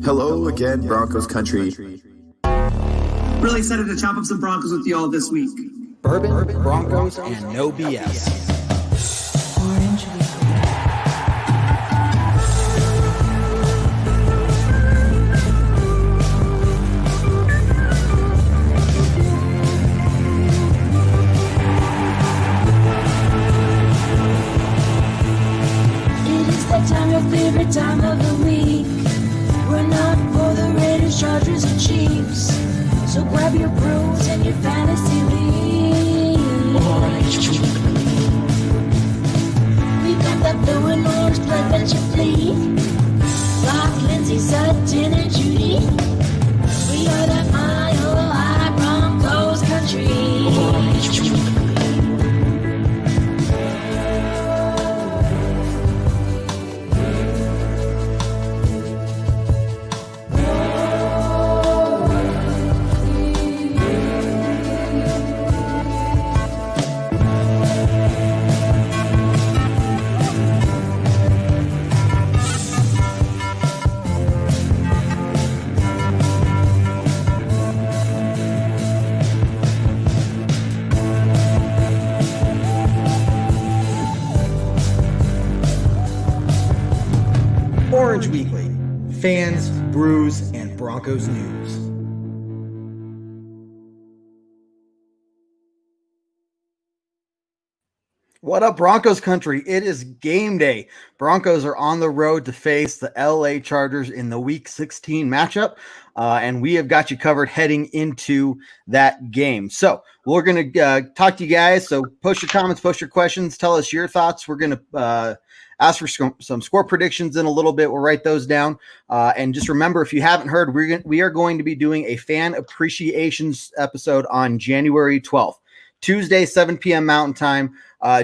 Hello again, Broncos country. Really excited to chop up some Broncos with y'all this week. Bourbon, Broncos, and no BS. Orange Week. It is that time, your favorite time of the week. We're not for the Raiders, Chargers, or Chiefs. So grab your brews and your fantasy league. We got that blue and orange blood that you bleed. Like Lindsay, Sutton, and Judy. We are that Mile High Broncos country. Orange Weekly. Fans, brews, and Broncos news. What up, Broncos country? It is game day. Broncos are on the road to face the LA Chargers in the Week 16 matchup, and we have got you covered heading into that game. So we're going to talk to you guys. So post your comments, post your questions, tell us your thoughts. We're going to ask for some score predictions in a little bit. We'll write those down. And just remember, if you haven't heard, we are going to be doing a fan appreciations episode on January 12th, Tuesday, 7 p.m. Mountain Time.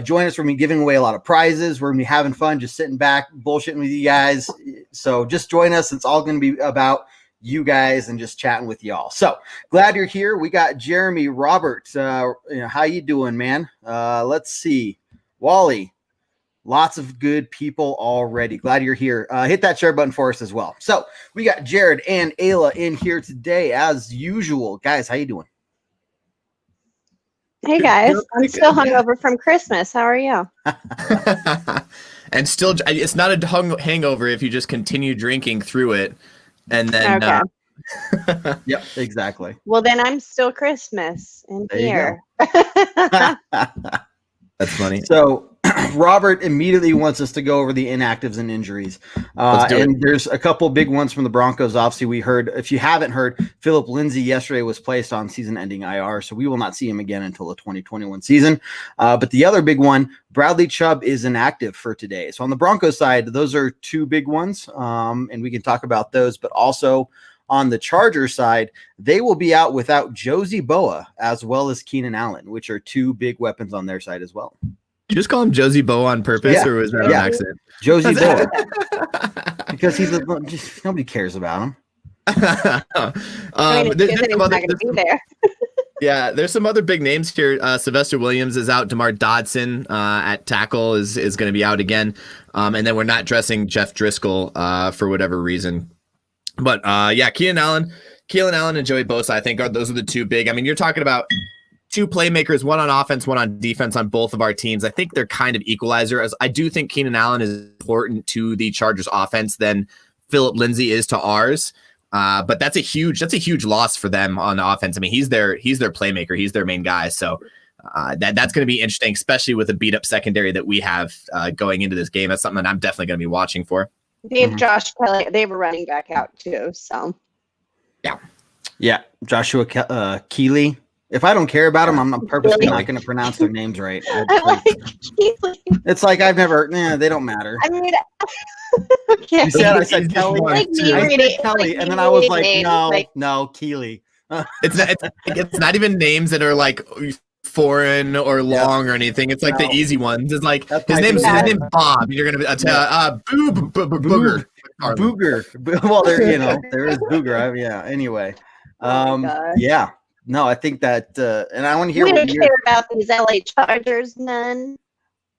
Join us. We're going to be giving away a lot of prizes. We're going to be having fun, just sitting back, bullshitting with you guys. So just join us. It's all going to be about you guys and just chatting with y'all. So glad you're here. We got Jeremy, Robert. How you doing, man? Let's see. Wally. Lots of good people already. Glad you're here. Hit that share button for us as well. So we got Jared and Ayla in here today as usual. Guys, how you doing? Hey guys, I'm still hungover from Christmas. How are you? And still, it's not a hangover if you just continue drinking through it, and then. Okay. Yep, exactly. Well, then I'm still Christmas in There here. That's funny. So Robert immediately wants us to go over the inactives and injuries. And there's a couple big ones from the Broncos. Obviously, we heard, if you haven't heard, Philip Lindsay yesterday was placed on season-ending IR, so we will not see him again until the 2021 season. But the other big one, Bradley Chubb is inactive for today. So on the Broncos side, those are two big ones, and we can talk about those. But also on the Chargers side, they will be out without Josie Boa as well as Keenan Allen, which are two big weapons on their side as well. Did you just call him Josie Boa on purpose, or was that an accident? Josie Boa. Because he's just nobody cares about him. Yeah, there's some other big names here. Sylvester Williams is out. DeMar Dodson at tackle is going to be out again. And then we're not dressing Jeff Driscoll for whatever reason. But Keelan Allen and Joey Bosa, I think those are the two big. I mean, you're talking about two playmakers, one on offense, one on defense on both of our teams. I think they're kind of equalizer. As I do think Keenan Allen is important to the Chargers offense than Philip Lindsay is to ours. But that's a huge loss for them on the offense. I mean, he's their playmaker. He's their main guy. So that's going to be interesting, especially with a beat up secondary that we have going into this game. That's something that I'm definitely going to be watching for. They have Josh Kelly. They have a running back out too. So yeah, Joshua Keeley. If I don't care about him, I'm purposely not going to pronounce their names right. It's like I've never. They don't matter. I mean, okay. I said Kelly. Like I said Kelly, and then I was like, no, Keeley. It's not even names that are like foreign or long or anything. It's like the easy ones. It's like his name's Bob. You're gonna Booger. Well, there is Booger. Anyway, no, I think that, and I want to hear. We don't care about these LA Chargers, none.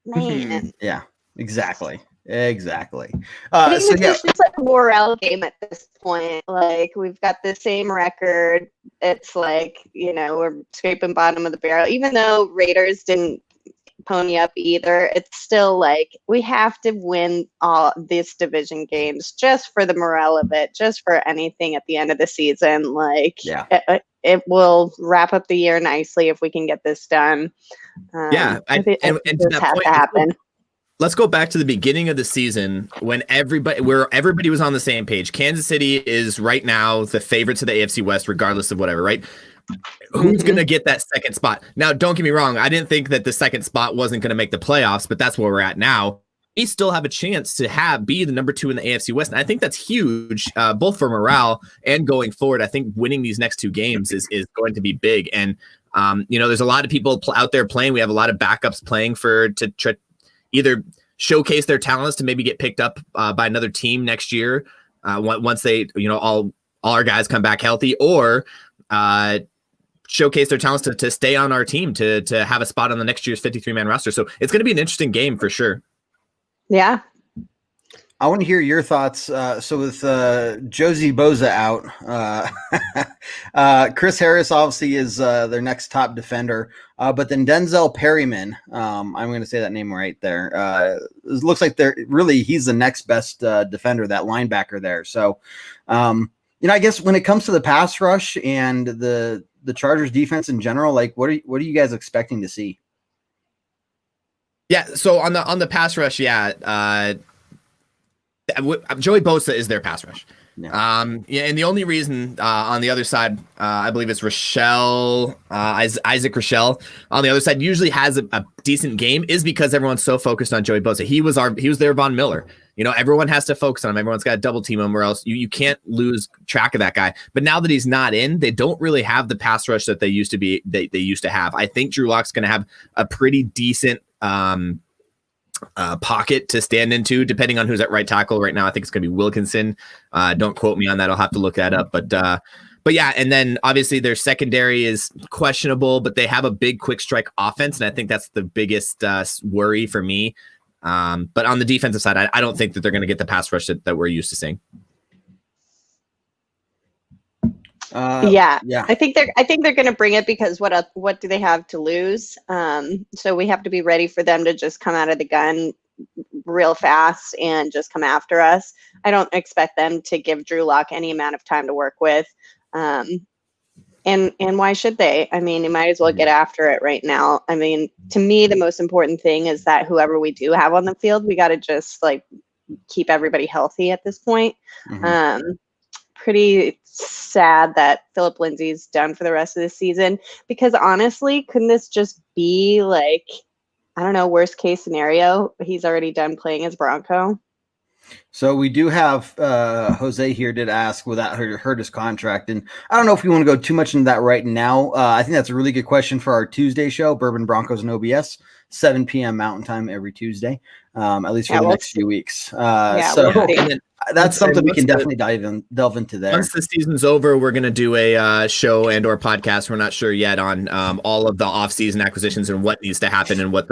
Man. Yeah, exactly. Exactly. I So think yeah, it's just like a morale game at this point. Like we've got the same record. It's like, we're scraping bottom of the barrel. Even though Raiders didn't pony up either, it's still like we have to win all these division games just for the morale of it, just for anything at the end of the season. Like yeah. it will wrap up the year nicely if we can get this done. Yeah, I think and to this that has point, to happen. let's go back to the beginning of the season when everybody was on the same page. Kansas City is right now the favorites of the AFC West, regardless of whatever, right? Who's going to get that second spot? Now, don't get me wrong. I didn't think that the second spot wasn't going to make the playoffs, but that's where we're at now. We still have a chance to be the number 2 in the AFC West. And I think that's huge, both for morale and going forward. I think winning these next 2 games is going to be big. And, there's a lot of people out there playing. We have a lot of backups playing to try either showcase their talents to maybe get picked up by another team next year once they, all our guys come back healthy, or showcase their talents to stay on our team to have a spot on the next year's 53-man roster. So it's going to be an interesting game for sure. Yeah. I want to hear your thoughts. So with Josie Boza out, Chris Harris obviously is their next top defender, but then Denzel Perryman, I'm going to say that name right there. It looks like he's the next best defender, that linebacker there. So, I guess when it comes to the pass rush and the Chargers defense in general, like what are you guys expecting to see? Yeah. So on the pass rush, Joey Bosa is their pass rush. Yeah. And the only reason on the other side, I believe it's Isaac Rochelle on the other side usually has a decent game is because everyone's so focused on Joey Bosa. He was their Von Miller. Everyone has to focus on him. Everyone's got to double team him, or else you can't lose track of that guy. But now that he's not in, they don't really have the pass rush that they used to have. I think Drew Lock's going to have a pretty decent pocket to stand into, depending on who's at right tackle right now. I think it's going to be Wilkinson. Don't quote me on that. I'll have to look that up. But yeah, and then obviously their secondary is questionable, but they have a big quick strike offense, and I think that's the biggest worry for me. But on the defensive side, I don't think that they're going to get the pass rush that we're used to seeing. Yeah. I think they're going to bring it because what do they have to lose? So we have to be ready for them to just come out of the gun real fast and just come after us. I don't expect them to give Drew Lock any amount of time to work with. And why should they? I mean, they might as well get after it right now. I mean, to me, the most important thing is that whoever we do have on the field, we got to just keep everybody healthy at this point. Mm-hmm. Pretty sad that Philip Lindsay's done for the rest of the season, because honestly, couldn't this just be worst case scenario? He's already done playing as Bronco. So we do have Jose here did ask will that hurt his contract, and I don't know if we want to go too much into that right now. I think that's a really good question for our Tuesday show, Bourbon Broncos and OBS, 7 p.m. Mountain Time every Tuesday, at least for the next few weeks. That's something we can definitely delve into there. Once the season's over, we're going to do a show and or podcast. We're not sure yet on all of the off-season acquisitions and what needs to happen and what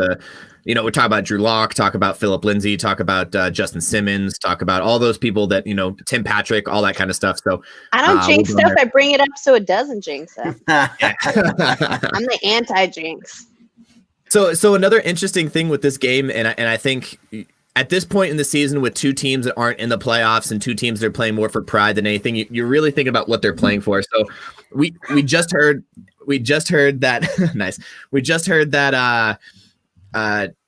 we talk about Drew Lock, talk about Philip Lindsay, talk about Justin Simmons, talk about all those people that, Tim Patrick, all that kind of stuff. So I don't jinx stuff. I bring it up so it doesn't jinx it. I'm the anti-jinx. So another interesting thing with this game, and I think at this point in the season, with 2 teams that aren't in the playoffs and 2 teams that are playing more for pride than anything, you're really thinking about what they're playing for. So we just heard that nice. We just heard that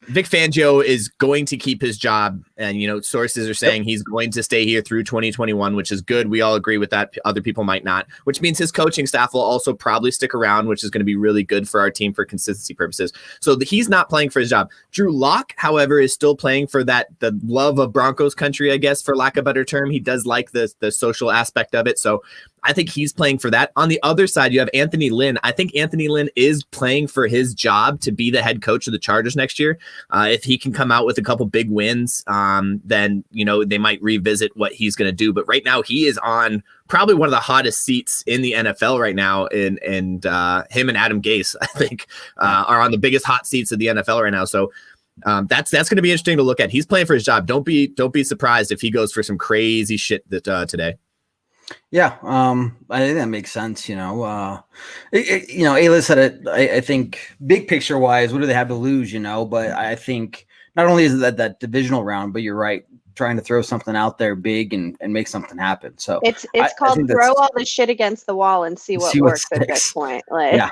Vic Fangio is going to keep his job, and sources are saying he's going to stay here through 2021, which is good. We all agree with that. Other people might not, which means his coaching staff will also probably stick around, which is going to be really good for our team for consistency purposes. So he's not playing for his job. Drew Lock, however, is still playing for the love of Broncos country, I guess, for lack of a better term. He does like the social aspect of it. So I think he's playing for that. On the other side, you have Anthony Lynn. I think Anthony Lynn is playing for his job to be the head coach of the Chargers next year. If he can come out with a couple big wins, then, they might revisit what he's going to do. But right now he is on probably one of the hottest seats in the NFL right now. And him and Adam Gase, I think, are on the biggest hot seats of the NFL right now. So That's going to be interesting to look at. He's playing for his job. Don't be surprised if he goes for some crazy shit that today. Yeah, I think that makes sense. Ayla said it. I think big picture wise, what do they have to lose? But I think not only is it that divisional round, but you're right, trying to throw something out there big and make something happen. So it's called throw all the shit against the wall and see what works at this point. Yeah,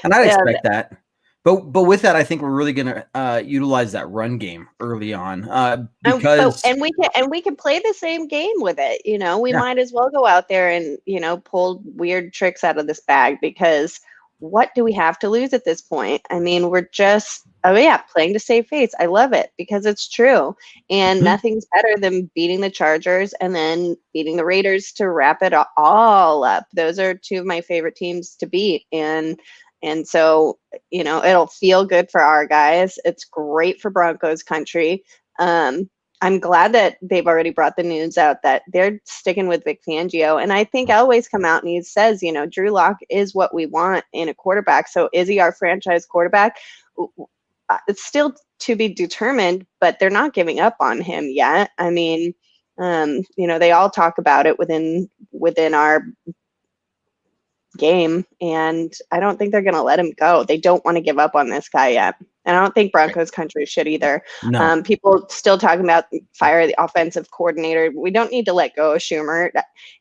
and I expect that. But with that, I think we're really going to utilize that run game early on because and we can play the same game with it. We might as well go out there and pull weird tricks out of this bag, because what do we have to lose at this point? I mean, we're just playing to save face. I love it because it's true, and nothing's better than beating the Chargers and then beating the Raiders to wrap it all up. Those are two of my favorite teams to beat, and so, it'll feel good for our guys. It's great for Broncos country. I'm glad that they've already brought the news out that they're sticking with Vic Fangio. And I think Elway's come out and he says, Drew Lock is what we want in a quarterback. So is he our franchise quarterback? It's still to be determined, but they're not giving up on him yet. I mean, they all talk about it within our game, and I don't think they're going to let him go. They don't want to give up on this guy yet, and I don't think Broncos country should either. No. People still talking about fire the offensive coordinator. We don't need to let go of Schumer.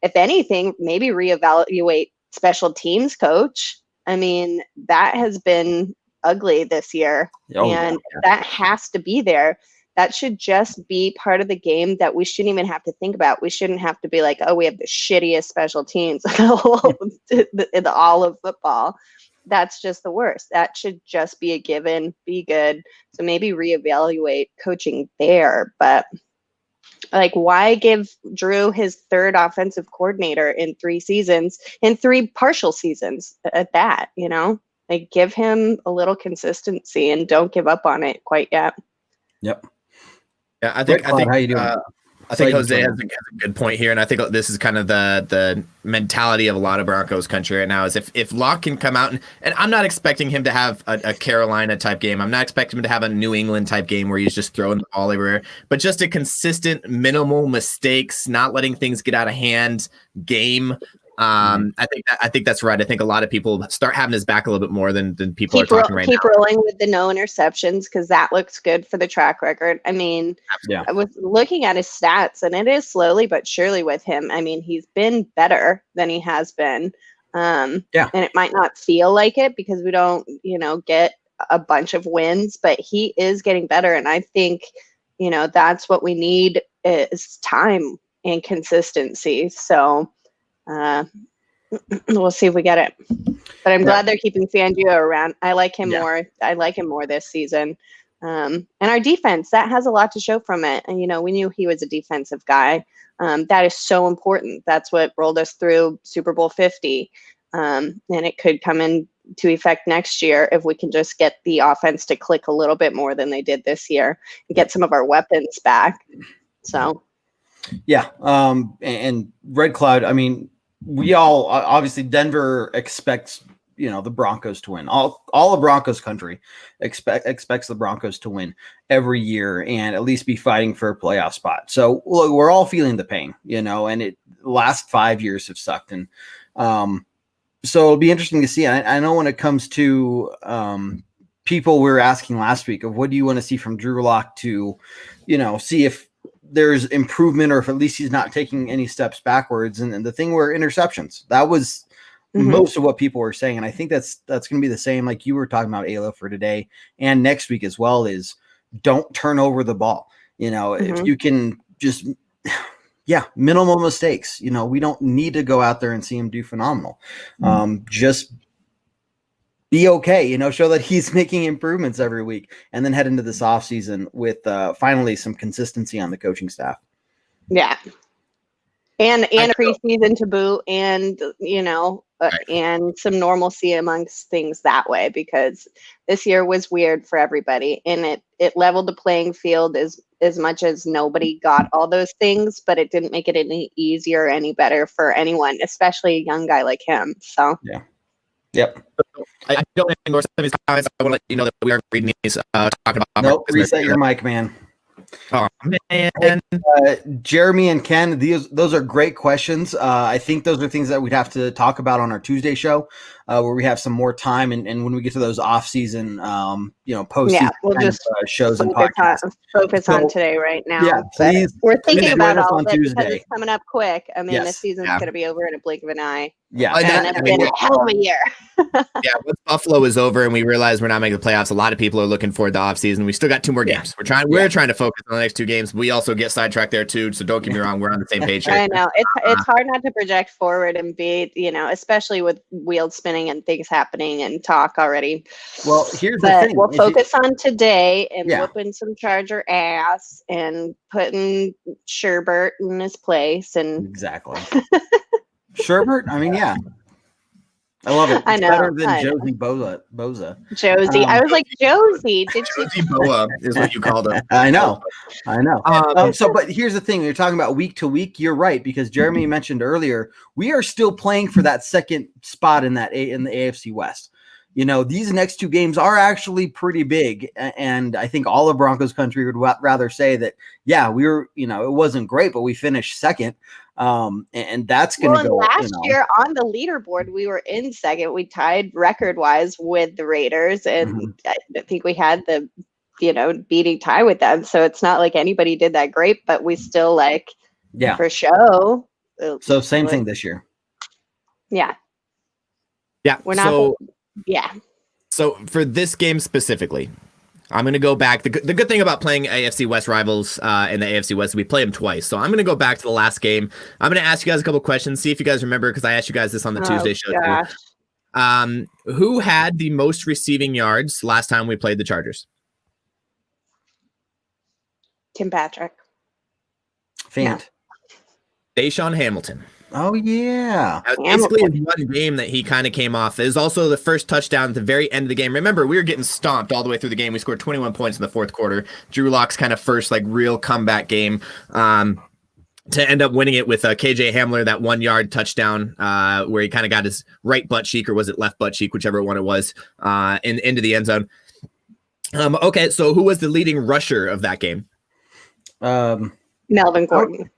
If anything, maybe reevaluate special teams coach. I mean, that has been ugly this year, that has to be there. That should just be part of the game that we shouldn't even have to think about. We shouldn't have to be like, oh, we have the shittiest special teams in all of football. That's just the worst. That should just be a given, be good. So maybe reevaluate coaching there. But why give Drew his third offensive coordinator in 3 seasons, in 3 partial seasons at that, give him a little consistency and don't give up on it quite yet. Yep. Yeah, I think how you doing? I think Jose has a good point here, and I think this is kind of the mentality of a lot of Broncos country right now. Is if Locke can come out and I'm not expecting him to have a Carolina type game. I'm not expecting him to have a New England type game where he's just throwing the ball everywhere, but just a consistent, minimal mistakes, not letting things get out of hand game. I think that's right. I think a lot of people start having his back a little bit more than people are talking right now. Keep rolling with the no interceptions, because that looks good for the track record. I mean, I was looking at his stats, and it is slowly but surely with him. I mean, he's been better than he has been. And it might not feel like it because we don't, get a bunch of wins, but he is getting better. And I think, that's what we need is time and consistency. So, we'll see if we get it, but I'm glad they're keeping Fangio around. I like him more. I like him more this season. And our defense, that has a lot to show from it. And, we knew he was a defensive guy. That is so important. That's what rolled us through Super Bowl 50. And it could come into effect next year if we can just get the offense to click a little bit more than they did this year and get some of our weapons back. So. Yeah. And Red Cloud, I mean, we all obviously Denver expects, the Broncos to win. All of Broncos country expects the Broncos to win every year and at least be fighting for a playoff spot. So look, we're all feeling the pain, and the last 5 years have sucked. And so it'll be interesting to see. I know when it comes to people we were asking last week of what do you want to see from Drew Lock to, see if there's improvement or if at least he's not taking any steps backwards. And the thing were interceptions. That was most of what people were saying. And I think that's going to be the same, like you were talking about, Ayla, for today and next week as well, is don't turn over the ball. If you can just, minimal mistakes, we don't need to go out there and see him do phenomenal. Just be okay, show that he's making improvements every week and then head into this offseason with finally some consistency on the coaching staff. Yeah. And a preseason to boot and, and some normalcy amongst things that way, because this year was weird for everybody and it leveled the playing field as much as nobody got all those things, but it didn't make it any easier or any better for anyone, especially a young guy like him. So, Yep. I don't ignore some of his comments. I want to let you know that we are reading these, talking about. Nope, reset your mic, man. Oh man, Jeremy and Ken, those are great questions. I think those are things that we'd have to talk about on our Tuesday show, where we have some more time, and when we get to those off-season, post-season we'll just shows and podcasts. Focus on today right now. Yeah, please. We're thinking about all on of it Tuesday. because it's coming up quick. I mean, Yes. this season's going to be over in a blink of an eye. Yeah, And it's been a hell of a year. yeah, once Buffalo is over and we realize we're not making the playoffs, a lot of people are looking forward to offseason. We still got 2 more games. We're trying to focus on the next 2 games. We also get sidetracked there too, so don't get me wrong, we're on the same page here. I know. It's hard not to project forward and be, especially with wheels spinning and things happening and talk already. Well, here's the But thing. we'll focus on today and Yeah. whooping some Charger ass and putting Sherbert in his place. And Exactly. Sherbert? I mean, yeah. I love it. It's I know, better than I know. Josie Boza. Josie. I was like, Josie, did you? Josie Boa is what you called him. I know. But here's the thing. You're talking about week to week. You're right, because Jeremy mentioned earlier, we are still playing for that second spot in the AFC West. These next 2 games are actually pretty big. And I think all of Broncos country would rather say that, yeah, we were, it wasn't great, but we finished second. And that's going to go. Last year on the leaderboard, we were in second. We tied record wise with the Raiders, and I think we had the, beating tie with them. So it's not like anybody did that great, but we still for show. So same thing this year. Yeah. Yeah. We're not. So for this game specifically, I'm going to go back. The good thing about playing AFC West rivals in the AFC West is we play them twice. So I'm going to go back to the last game. I'm going to ask you guys a couple questions, see if you guys remember, because I asked you guys this on the Tuesday show too. Who had the most receiving yards last time we played the Chargers? Tim Patrick. Fant. Deshaun Hamilton. Oh, yeah. That was basically one game that he kind of came off. It was also the first touchdown at the very end of the game. Remember, we were getting stomped all the way through the game. We scored 21 points in the 4th quarter. Drew Lock's kind of first real comeback game to end up winning it with KJ Hamler, that 1-yard touchdown where he kind of got his right butt cheek, or was it left butt cheek, whichever one it was, into the end zone. Okay, so who was the leading rusher of that game? Melvin Gordon.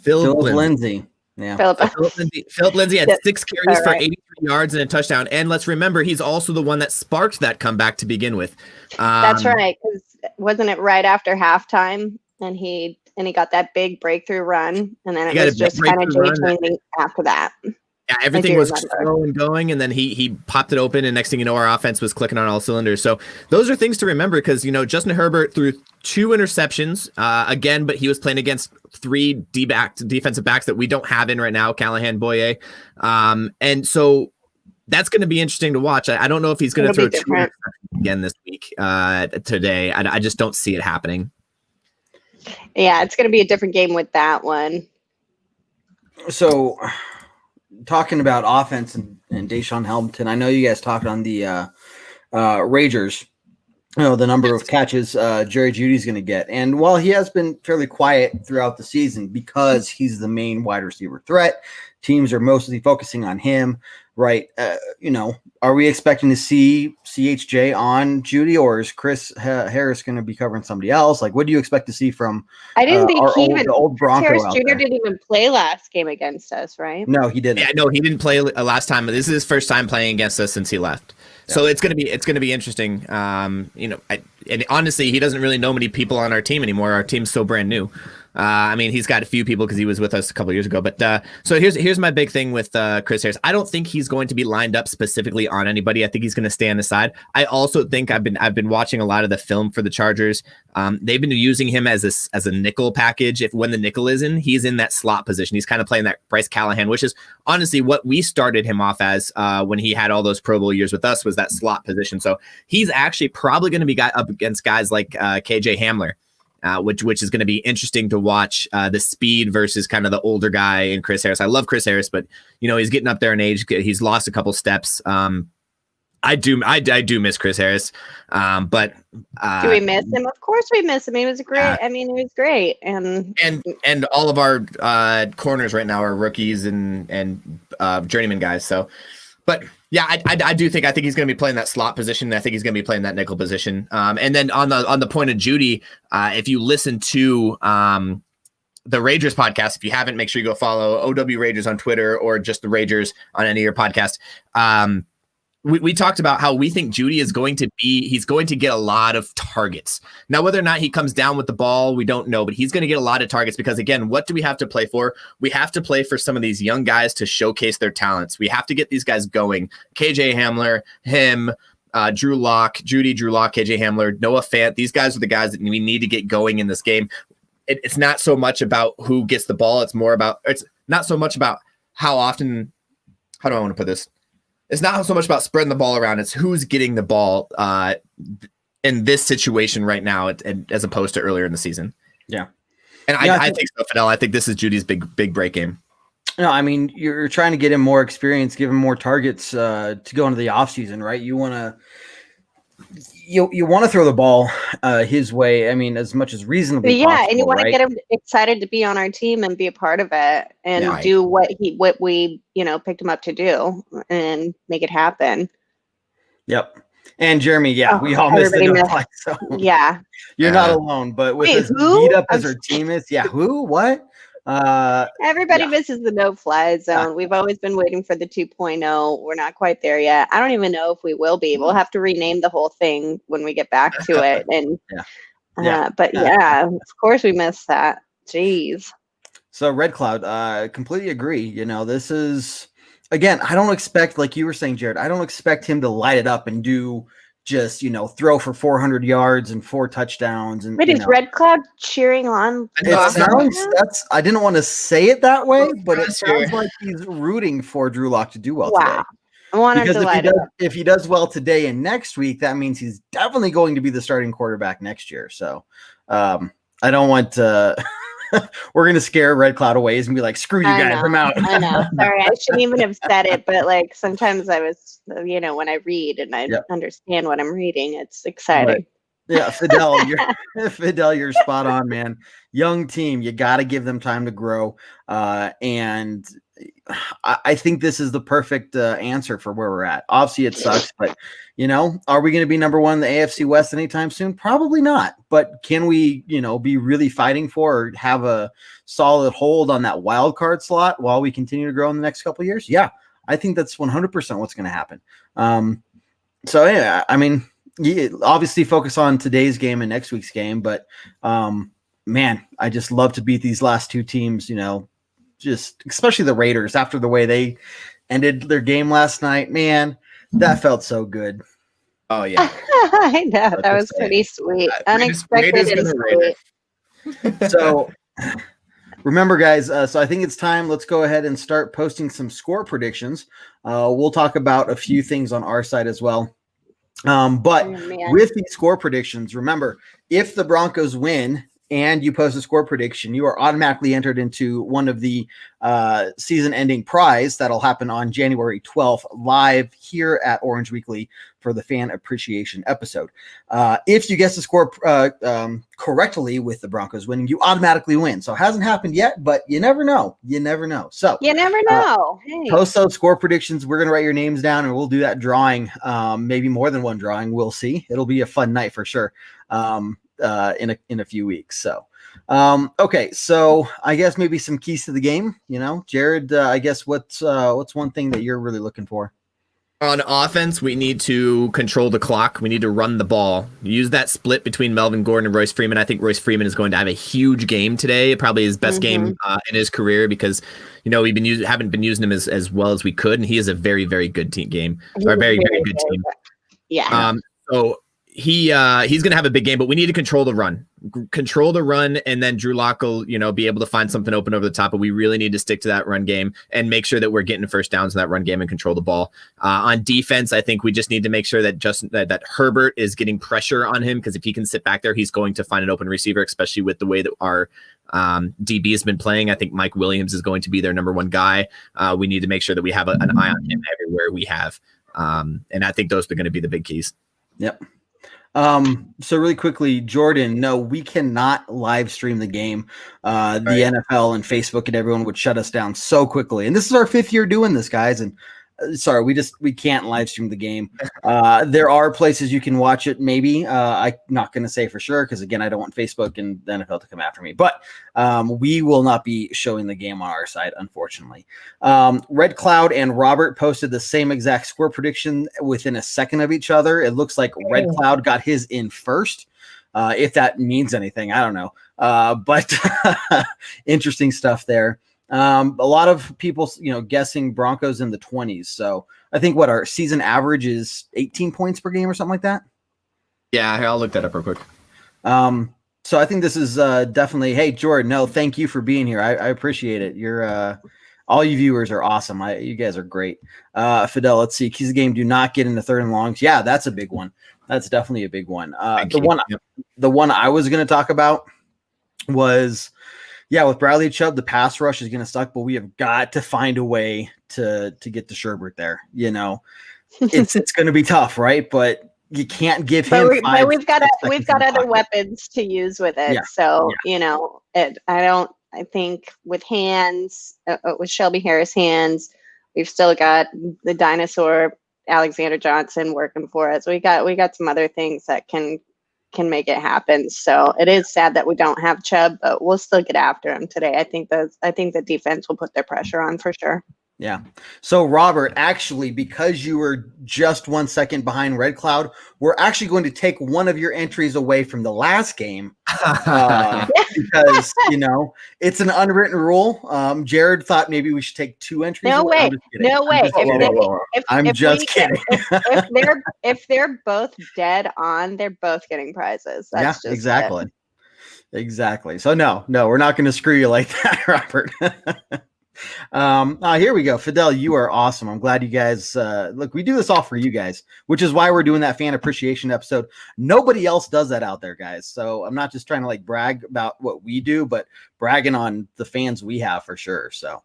Philip Lindsay. Yeah. Philip Lindsay had 6 carries for 83 yards and a touchdown. And let's remember, he's also the one that sparked that comeback to begin with. That's right. Because wasn't it right after halftime? And he got that big breakthrough run. And then it was just kind of Jay after that. Yeah, everything was slow and going, and then he popped it open, and next thing you know, our offense was clicking on all cylinders. So those are things to remember, because Justin Herbert threw 2 interceptions again, but he was playing against 3 defensive backs that we don't have in right now, Callahan, Boye, and so that's going to be interesting to watch. I don't know if he's going to throw 2 interceptions again this week today. I just don't see it happening. Yeah, it's going to be a different game with that one. So, talking about offense and Deshaun Hamilton, I know you guys talked on the Ragers, the number of catches Jerry Jeudy's going to get. And while he has been fairly quiet throughout the season because he's the main wide receiver threat, teams are mostly focusing on him, right? Are we expecting to see CHJ on Jeudy, or is Chris Harris going to be covering somebody else? What do you expect to see from I didn't think the old Bronco Harris out Jr. there? didn't even play last game against us, right? No, he didn't. Yeah, no, he didn't play last time. This is his first time playing against us since he left. Yeah. So it's gonna be interesting. And honestly, he doesn't really know many people on our team anymore. Our team's so brand new. He's got a few people because he was with us a couple years ago. But so here's my big thing with Chris Harris. I don't think he's going to be lined up specifically on anybody. I think he's going to stay on the side. I also think I've been watching a lot of the film for the Chargers. They've been using him as a nickel package. When the nickel is in, he's in that slot position. He's kind of playing that Bryce Callahan, which is honestly what we started him off as when he had all those Pro Bowl years with us, was that slot position. So he's actually probably going to be up against guys like KJ Hamler. Which is going to be interesting to watch, the speed versus kind of the older guy in Chris Harris. I love Chris Harris, but he's getting up there in age. He's lost a couple steps. I do miss Chris Harris, but do we miss him? Of course we miss him. He was great. He was great, and all of our corners right now are rookies and journeyman guys. So. But yeah, I do think he's going to be playing that slot position. I think he's going to be playing that nickel position. And then on the point of Jeudy, if you listen to the Ragers podcast, if you haven't, make sure you go follow OW Ragers on Twitter or just the Ragers on any of your podcast. We talked about how we think Jeudy is he's going to get a lot of targets. Now, whether or not he comes down with the ball, we don't know, but he's going to get a lot of targets because, again, what do we have to play for? We have to play for some of these young guys to showcase their talents. We have to get these guys going. KJ Hamler, him, Drew Lock, Jeudy, Drew Lock, KJ Hamler, Noah Fant. These guys are the guys that we need to get going in this game. It's not so much about who gets the ball. It's not so much about how often, how do I want to put this? It's not so much about spreading the ball around. It's who's getting the ball in this situation right now, as opposed to earlier in the season. Yeah. And I think so, Fidel. I think this is Judy's big break game. No, I mean, you're trying to get him more experience, give him more targets to go into the offseason, right? You want to throw the ball his way. I mean, as much as reasonably possible, and you want right? to get him excited to be on our team and be a part of it and do what we picked him up to do and make it happen. Yep. And Jeremy, we all missed the no-fly. So you're not alone. But with as beat up as our team is, who? What? Everybody misses the no-fly zone. We've always been waiting for the 2.0. We're not quite there yet. I don't even know if we will be. We'll have to rename the whole thing when we get back to it. And but of course we missed that. Jeez. So Red Cloud, completely agree. This is, again, I don't expect, like you were saying, Jared, I don't expect him to light it up and do just, throw for 400 yards and 4 touchdowns. And wait, is Red Cloud cheering on? I didn't want to say it that way, but it sounds like he's rooting for Drew Lock to do well today. I want him because if he does well today and next week, that means he's definitely going to be the starting quarterback next year. So I don't want to. We're going to scare Red Cloud away and be like, screw you guys, I'm out. I know. Sorry, I shouldn't even have said it, but like sometimes I was, when I read and I understand what I'm reading, it's exciting. Right. Yeah, Fidel, you're spot on, man. Young team, you got to give them time to grow. And I think this is the perfect answer for where we're at. Obviously, it sucks, but are we going to be number one in the AFC West anytime soon? Probably not. But can we, be really fighting for or have a solid hold on that wild card slot while we continue to grow in the next couple of years? Yeah, I think that's 100% what's going to happen. So yeah, I mean, obviously focus on today's game and next week's game, but man, I just love to beat these last two teams. Just especially the Raiders after the way they ended their game last night. Man, that felt so good. Oh yeah, I know that was pretty sweet, unexpected and sweet. So remember, guys. So I think it's time. Let's go ahead and start posting some score predictions. We'll talk about a few things on our side as well. But with these score predictions, remember, if the Broncos win and you post a score prediction, you are automatically entered into one of the season-ending prize that'll happen on January 12th, live here at Orange Weekly for the fan appreciation episode. If you guess the score correctly with the Broncos winning, you automatically win. So it hasn't happened yet, but you never know. So you never know. Post those score predictions. We're going to write your names down, and we'll do that drawing, maybe more than one drawing. We'll see. It'll be a fun night for sure. In a few weeks. So, okay. So I guess maybe some keys to the game, Jared, I guess what's one thing that you're really looking for? On offense, we need to control the clock. We need to run the ball. Use that split between Melvin Gordon and Royce Freeman. I think Royce Freeman is going to have a huge game today, probably his best game in his career because, we've haven't been using him as well as we could. And he is a very, very good team game or a very, very good team. Yeah. So he's going to have a big game, but we need to control the run, and then Drew Lock will, be able to find something open over the top. But we really need to stick to that run game and make sure that we're getting first downs in that run game and control the ball. On defense, I think we just need to make sure that that Herbert is getting pressure on him, because if he can sit back there, he's going to find an open receiver, especially with the way that our DB has been playing. I think Mike Williams is going to be their number one guy. We need to make sure that we have an eye on him everywhere we have. And I think those are going to be the big keys. Yep. So really quickly, Jordan, no, we cannot live stream the game. The NFL and Facebook and everyone would shut us down so quickly. And this is our 5th year doing this, guys. And sorry, we can't live stream the game. There are places you can watch it. Maybe I'm not going to say for sure because again, I don't want Facebook and the NFL to come after me. But we will not be showing the game on our side, unfortunately. Red Cloud and Robert posted the same exact score prediction within a second of each other. It looks like Red Cloud got his in first. If that means anything, I don't know. But interesting stuff there. A lot of people, guessing Broncos in the 20s. So I think our season average is 18 points per game or something like that. Yeah, I'll look that up real quick. So I think this is definitely, hey, Jordan, no, thank you for being here. I appreciate it. You're all you viewers are awesome. You guys are great. Fidel, let's see. Keys of the game, do not get into third and longs. Yeah, that's a big one. That's definitely a big one. The one I was going to talk about was, with Bradley Chubb, the pass rush is going to suck, but we have got to find a way to get to Sherbert there. It's going to be tough, right? But you can't give him. But we've got other weapons to use with it. Yeah. So I think with hands, with Shelby Harris hands, we've still got the dinosaur Alexander Johnson working for us. We got some other things that can make it happen. So it is sad that we don't have Chubb, but we'll still get after him today. I think the defense will put their pressure on for sure. Yeah. So Robert, actually, because you were just 1 second behind Red Cloud, we're actually going to take one of your entries away from the last game because, it's an unwritten rule. Jared thought maybe we should take 2 entries. No way. I'm just kidding. If they're both dead on, they're both getting prizes. That's just exactly. It. Exactly. So no, we're not going to screw you like that, Robert. Here we go. Fidel, you are awesome. I'm glad you guys look, we do this all for you guys, which is why we're doing that fan appreciation episode. Nobody else does that out there, guys. So I'm not just trying to brag about what we do, but bragging on the fans we have for sure. So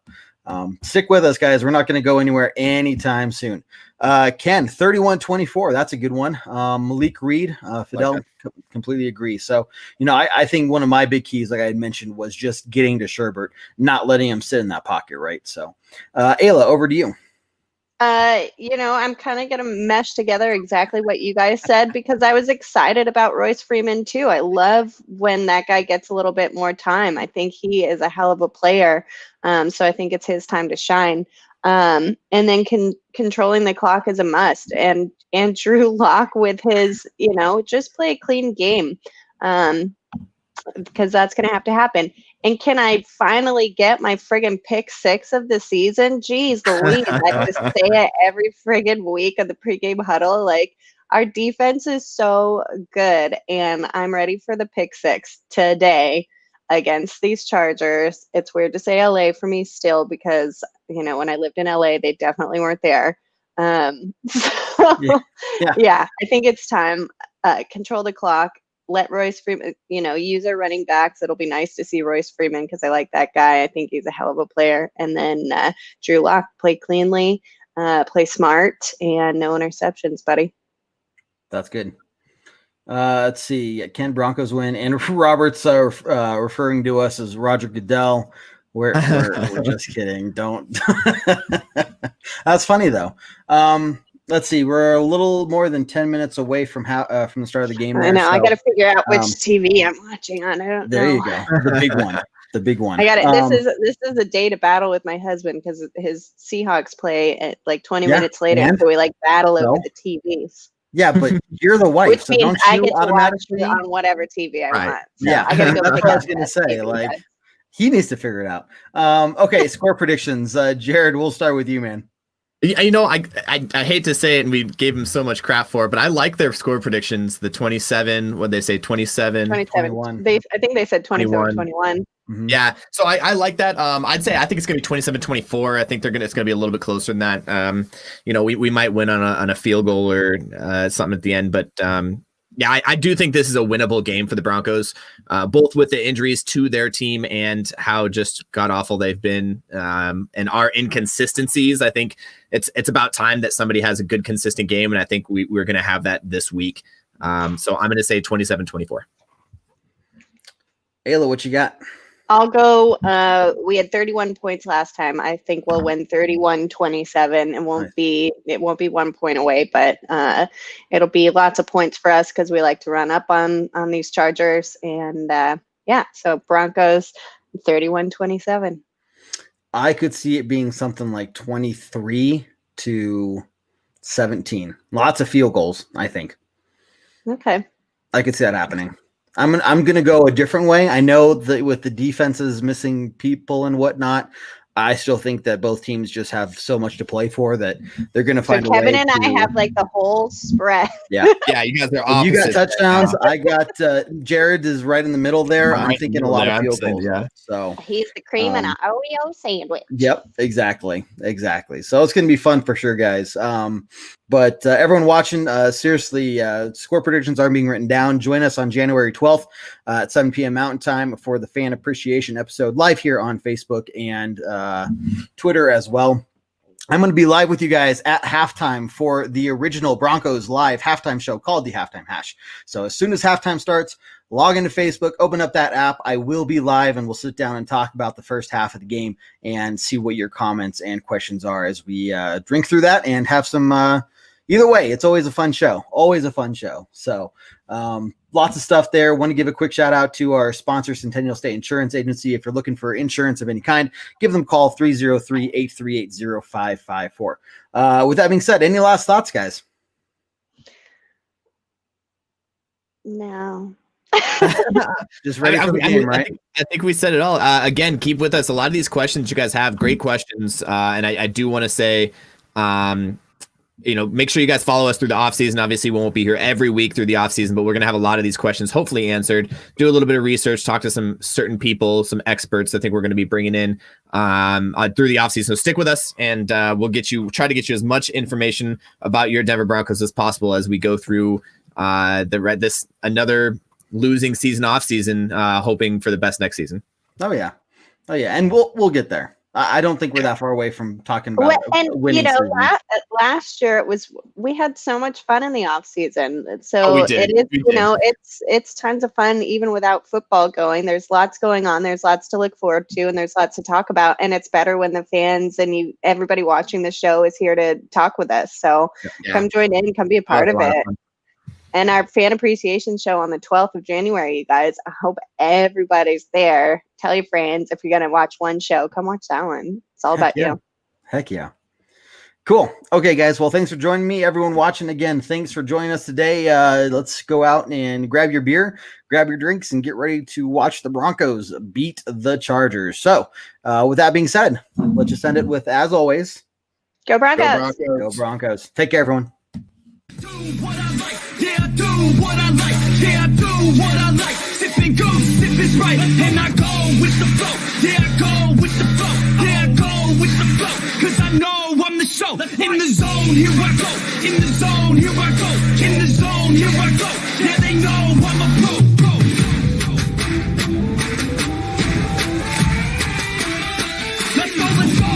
stick with us, guys. We're not going to go anywhere anytime soon. Ken, 31-24. That's a good one. Malik Reed, Fidel, completely agree. So, I think one of my big keys, like I had mentioned, was just getting to Sherbert, not letting him sit in that pocket, right? So, Ayla, over to you. I'm kind of going to mesh together exactly what you guys said because I was excited about Royce Freeman too. I love when that guy gets a little bit more time. I think he is a hell of a player. So I think it's his time to shine. And then controlling the clock is a must. And Drew Lock with his, just play a clean game because that's going to have to happen. And can I finally get my friggin' pick 6 of the season? Jeez Louise, I just say it every friggin' week of the pregame huddle. Our defense is so good, and I'm ready for the pick 6 today against these Chargers. It's weird to say LA for me still because, when I lived in LA, they definitely weren't there. I think it's time. Control the clock. Let Royce Freeman, use our running backs. It'll be nice to see Royce Freeman because I like that guy. I think he's a hell of a player. And then Drew Lock, play cleanly, play smart, and no interceptions, buddy. That's good. Let's see. Ken, Broncos win. And Robert's referring to us as Roger Goodell. We're just kidding. Don't. That's funny, though. Let's see. We're a little more than 10 minutes away from the start of the game. I know. So, I got to figure out which TV I'm watching on. I don't know. There you go. The big one. The big one. I got it. This is a day to battle with my husband because his Seahawks play at 20 minutes later. So we battle over the TVs. Yeah, but you're the wife, which so means don't I you get to automatically watch on whatever TV I want. So yeah, I gotta go that's what I was gonna say. He needs to figure it out. Okay, score predictions. Jared, we'll start with you, man. I hate to say it, and we gave him so much crap for it, but I like their score predictions. The 27, what they say, 27, 21. I think they said 27, 21. Mm-hmm. Yeah, so I like that. I think it's gonna be 27-24. I think it's gonna be a little bit closer than that. We might win on a field goal or something at the end, but I do think this is a winnable game for the Broncos, both with the injuries to their team and how just god awful they've been, and our inconsistencies. I think it's about time that somebody has a good consistent game, and I think we're going to have that this week. So I'm going to say 27-24. Ayla, what you got? I'll go. We had 31 points last time. I think we'll win 31-27 and it won't be 1 point away, but it'll be lots of points for us because we like to run up on these Chargers. And so Broncos 31-27. I could see it being something like 23-17. Lots of field goals, I think. Okay. I could see that happening. I'm going to go a different way. I know that with the defenses missing people and whatnot, I still think that both teams just have so much to play for that they're going to find a way. Kevin and I have like the whole spread. Yeah. Yeah, you guys are opposite. You got touchdowns. I got Jared is right in the middle there. I'm thinking a lot of field goals. Yeah. So he's the cream in an Oreo sandwich. Yep, exactly. So it's going to be fun for sure, guys. But everyone watching, seriously, score predictions are being written down. Join us on January 12th at 7 p.m. Mountain Time for the Fan Appreciation episode live here on Facebook and Twitter as well. I'm going to be live with you guys at halftime for the original Broncos live halftime show called the Halftime Hash. So as soon as halftime starts, log into Facebook, open up that app. I will be live and we'll sit down and talk about the first half of the game and see what your comments and questions are as we drink through that and have some either way, it's always a fun show. So lots of stuff there. Want to give a quick shout out to our sponsor, Centennial State Insurance Agency. If you're looking for insurance of any kind, give them a call, 303-838-0554. With that being said, any last thoughts, guys? No. Just ready for the game, right? I think we said it all. Again, keep with us. A lot of these questions you guys have, great questions. And I do want to say, make sure you guys follow us through the off season. Obviously, we won't be here every week through the off season, but we're going to have a lot of these questions hopefully answered. Do a little bit of research, talk to some certain people, some experts. I think we're going to be bringing in through the off season. So stick with us, and we'll try to get you as much information about your Denver Broncos as possible as we go through this another losing season off season, hoping for the best next season. Oh yeah, and we'll get there. I don't think we're that far away from talking about winning. Last year we had so much fun in the off season. So it's tons of fun even without football going. There's lots going on. There's lots to look forward to, and there's lots to talk about. And it's better when the fans and everybody watching the show is here to talk with us. So come join in and come be a part of it. And our fan appreciation show on the 12th of January, you guys. I hope everybody's there. Tell your friends if you're going to watch one show, come watch that one. It's all about you. Heck yeah. Cool. Okay, guys. Well, thanks for joining me. Everyone watching, again, thanks for joining us today. Let's go out and grab your beer, grab your drinks, and get ready to watch the Broncos beat the Chargers. So with that being said, let's just end it with, as always, Go Broncos. Go Broncos. Take care, everyone. Do what I like, yeah, I do what I like, yeah, I do what I like. Sipping goose, if it's right, and I go with the flow, yeah, I go with the flow, yeah, I go with the flow, cause I know I'm the show. In the zone, here I go, in the zone, here I go, in the zone, here I go.